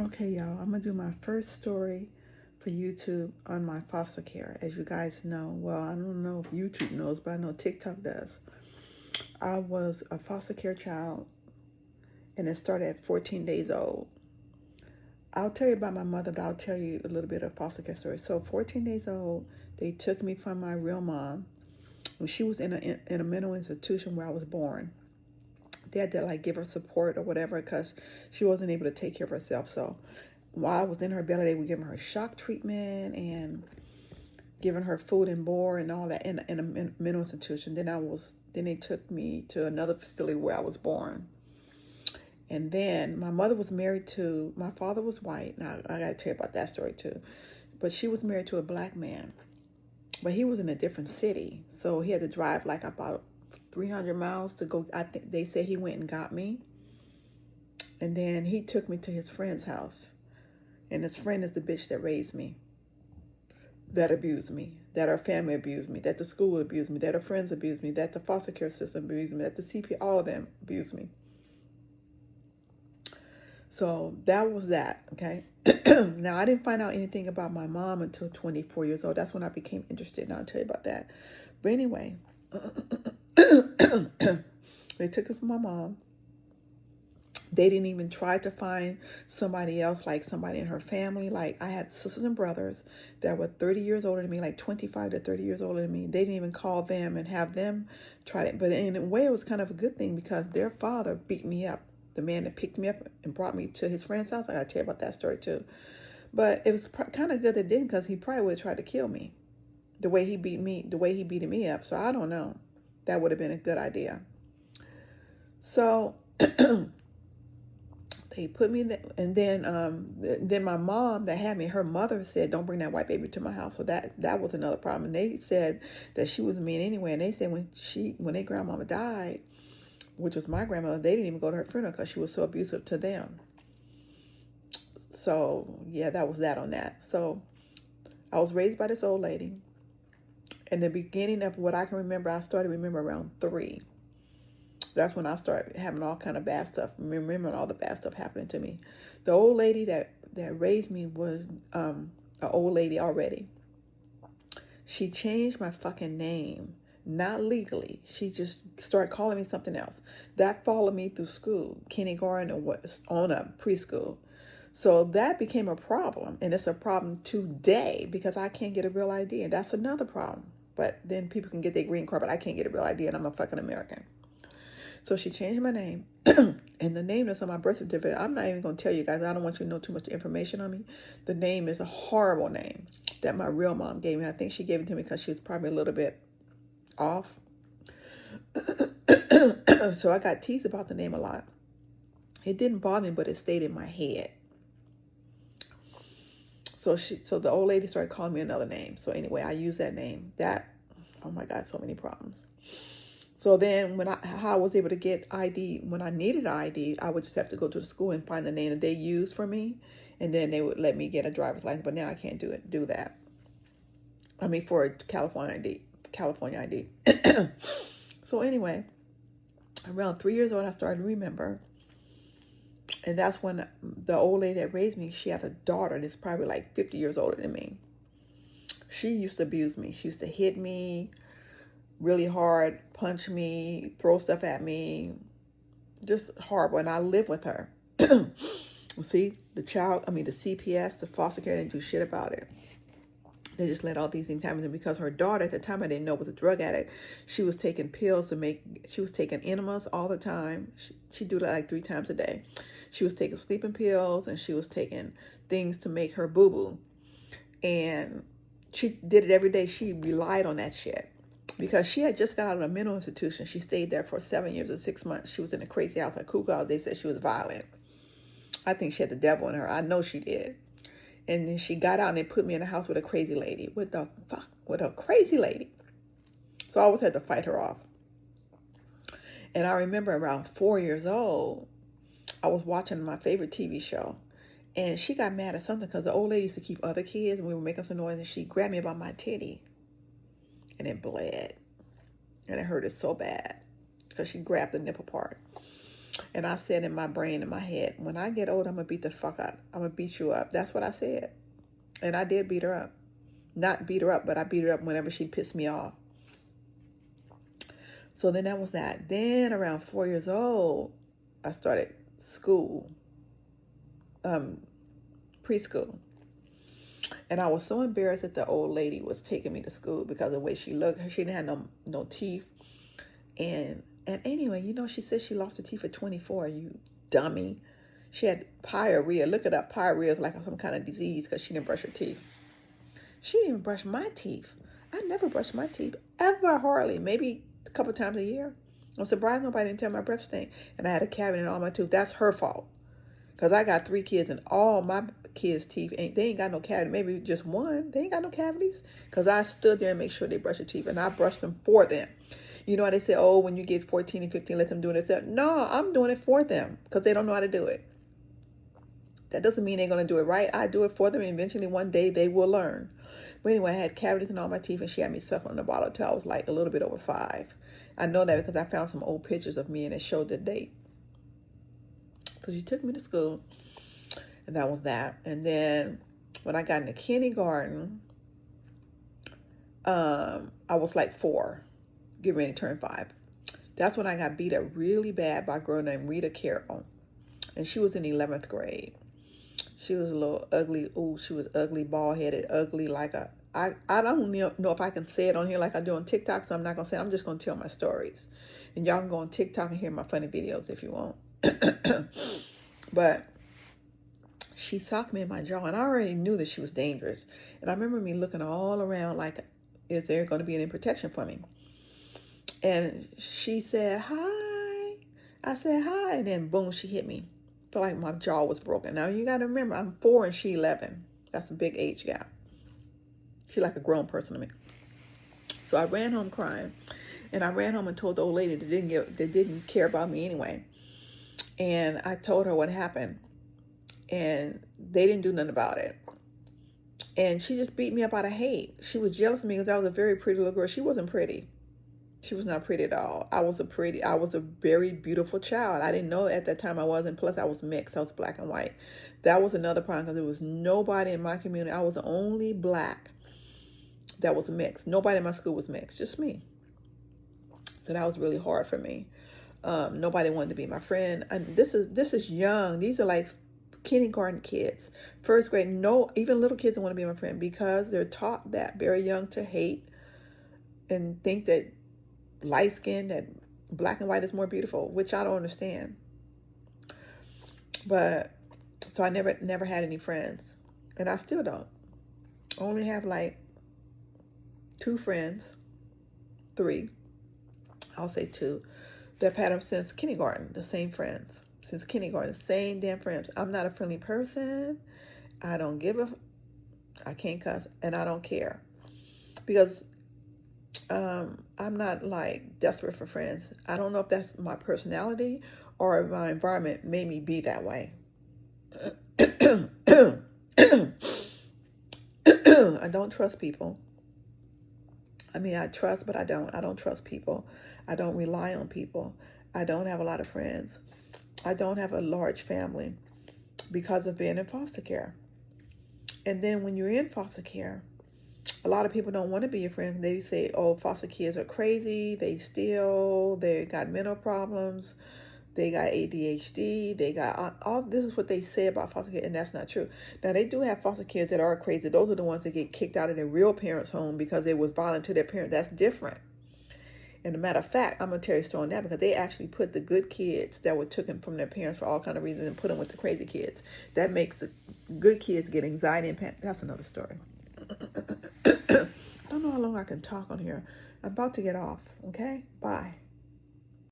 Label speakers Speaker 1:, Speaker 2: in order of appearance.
Speaker 1: Okay, y'all, I'm going to do my first story for YouTube on my foster care. As you guys know, well, I don't know if YouTube knows, but I know TikTok does. I was a foster care child, and it started at 14 days old. I'll tell you about my mother, but I'll tell you a little bit of foster care story. So, 14 days old, they took me from my real mom. When she was in a mental institution where I was born. They had to like give her support or whatever because she wasn't able to take care of herself. So while I was in her belly, they were giving her shock treatment and giving her food and board and all that in a mental institution. Then they took me to another facility where I was born. And then my mother was married to, my father was white. Now I got to tell you about that story too. But she was married to a black man. But he was in a different city. So he had to drive like about 300 miles to go. I think they said he went and got me. And then he took me to his friend's house. And his friend is the bitch that raised me, that abused me, that our family abused me, that the school abused me, that our friends abused me, that the foster care system abused me, that the CP, all of them abused me. So that was that, okay? Now, I didn't find out anything about my mom until 24 years old. That's when I became interested, and I'll tell you about that. But anyway, they took it from my mom. They didn't even try to find somebody else, like somebody in her family. Like I had sisters and brothers that were 30 years older than me, like 25 to 30 years older than me. They didn't even call them and have them try it. But in a way, it was kind of a good thing because their father beat me up. The man that picked me up and brought me to his friend's house. I got to tell you about that story too. But it was kind of good that it didn't because he probably would have tried to kill me. The way he beat me up. So I don't know. That would have been a good idea. So they put me in and then my mom that had me, her mother said, "Don't bring that white baby to my house." So that was another problem. And they said that she was mean anyway. And they said when their grandmama died, which was my grandmother, they didn't even go to her funeral because she was so abusive to them. So yeah, that was that on that. So I was raised by this old lady. In the beginning of what I can remember, I started to remember around 3. That's when I started having all kind of bad stuff, remembering all the bad stuff happening to me. The old lady that raised me was an old lady already. She changed my fucking name, not legally. She just started calling me something else. That followed me through school, kindergarten and on up preschool. So that became a problem, and it's a problem today because I can't get a real ID, and that's another problem. But then people can get their green card, but I can't get a real ID, and I'm a fucking American. So she changed my name, and the name that's on my birth certificate, I'm not even going to tell you guys. I don't want you to know too much information on me. The name is a horrible name that my real mom gave me. I think she gave it to me because she was probably a little bit off. So I got teased about the name a lot. It didn't bother me, but it stayed in my head. So the old lady started calling me another name. So anyway, I used that name. Oh my God, so many problems. So then how I was able to get ID, when I needed ID, I would just have to go to the school and find the name that they used for me. And then they would let me get a driver's license. But now I can't do that. I mean, for a California ID. So anyway, around 3 years old, I started to remember. And that's when the old lady that raised me, she had a daughter that's probably like 50 years older than me. She used to abuse me. She used to hit me really hard, punch me, throw stuff at me, just horrible. And I lived with her. See, the CPS, the foster care, didn't do shit about it. They just let all these things happen. And because her daughter at the time, I didn't know, was a drug addict, she was taking pills she was taking enemas all the time. She'd do that like 3 times a day. She was taking sleeping pills and she was taking things to make her boo-boo. And she did it every day. She relied on that shit. Because she had just got out of a mental institution. She stayed there for 7 years and 6 months. She was in a crazy house, a cuckoo house. They said she was violent. I think she had the devil in her. I know she did. And then she got out and they put me in a house with a crazy lady. What the fuck? With a crazy lady. So I always had to fight her off. And I remember around 4 years old, I was watching my favorite TV show. And she got mad at something because the old lady used to keep other kids and we were making some noise. And she grabbed me by my titty. And it bled. And it hurted so bad because she grabbed the nipple part. And I said in my brain, in my head, when I get old, I'm going to beat the fuck out. I'm going to beat you up. That's what I said. And I did beat her up. Not beat her up, but I beat her up whenever she pissed me off. So then that was that. Then around 4 years old, I started school, preschool. And I was so embarrassed that the old lady was taking me to school because of the way she looked. She didn't have no teeth. And anyway, you know, she said she lost her teeth at 24, you dummy. She had pyorrhea. Look it up. Pyorrhea is like some kind of disease because she didn't brush her teeth. She didn't even brush my teeth. I never brushed my teeth, ever, hardly. Maybe a couple times a year. I'm surprised nobody didn't tell my breath stink. And I had a cavity in all my teeth. That's her fault. Because I got 3 kids and all my kids' teeth, they ain't got no cavity. Maybe just one. They ain't got no cavities. Because I stood there and made sure they brushed their teeth. And I brushed them for them. You know how they say, oh, when you get 14 and 15, let them do it themselves. No, I'm doing it for them. Because they don't know how to do it. That doesn't mean they're going to do it right. I do it for them. And eventually one day they will learn. But anyway, I had cavities in all my teeth. And she had me suckling on the bottle until I was like a little bit over 5. I know that because I found some old pictures of me and it showed the date. So she took me to school, and that was that. And then when I got into kindergarten, I was like 4, getting ready to turn 5. That's when I got beat up really bad by a girl named Rita Carroll, and she was in 11th grade. She was a little ugly. Ooh, she was ugly, bald-headed, ugly like a... I don't know if I can say it on here like I do on TikTok, so I'm not going to say it. I'm just going to tell my stories. And y'all can go on TikTok and hear my funny videos if you want. But she socked me in my jaw, and I already knew that she was dangerous. And I remember me looking all around like, is there going to be any protection for me? And she said, hi. I said, hi. And then boom, she hit me. I felt like my jaw was broken. Now you got to remember, I'm 4 and she 11. That's a big age gap. She's like a grown person to me. So I ran home crying. And I ran home and told the old lady that didn't care about me anyway. And I told her what happened. And they didn't do nothing about it. And she just beat me up out of hate. She was jealous of me because I was a very pretty little girl. She wasn't pretty. She was not pretty at all. I was a very beautiful child. I didn't know at that time I wasn't. Plus I was mixed. I was black and white. That was another problem because there was nobody in my community. I was the only black that was mixed. Nobody in my school was mixed. Just me. So that was really hard for me. Nobody wanted to be my friend. And this is young. These are like kindergarten kids, 1st grade. No, even little kids don't want to be my friend because they're taught that very young to hate and think that light skin, that black and white is more beautiful, which I don't understand. But so I never had any friends, and I still don't. I only have like 2 friends, 3. I'll say 2. That I've had them since kindergarten, the same friends. Since kindergarten, same damn friends. I'm not a friendly person. I don't I can't cuss, and I don't care. Because I'm not like desperate for friends. I don't know if that's my personality or if my environment made me be that way. I don't trust people. I mean, I trust, but I don't trust people. I don't rely on people. I don't have a lot of friends. I don't have a large family because of being in foster care. And then when you're in foster care, a lot of people don't want to be your friends. They say, oh, foster kids are crazy. They steal. They got mental problems. They got ADHD. They got all this is what they say about foster kids, and that's not true. Now, they do have foster kids that are crazy. Those are the ones that get kicked out of their real parents' home because they was violent to their parents. That's different. And a matter of fact, I'm going to tell you a story on that because they actually put the good kids that were taken from their parents for all kind of reasons and put them with the crazy kids. That makes the good kids get anxiety and panic. That's another story. I don't know how long I can talk on here. I'm about to get off. Okay? Bye.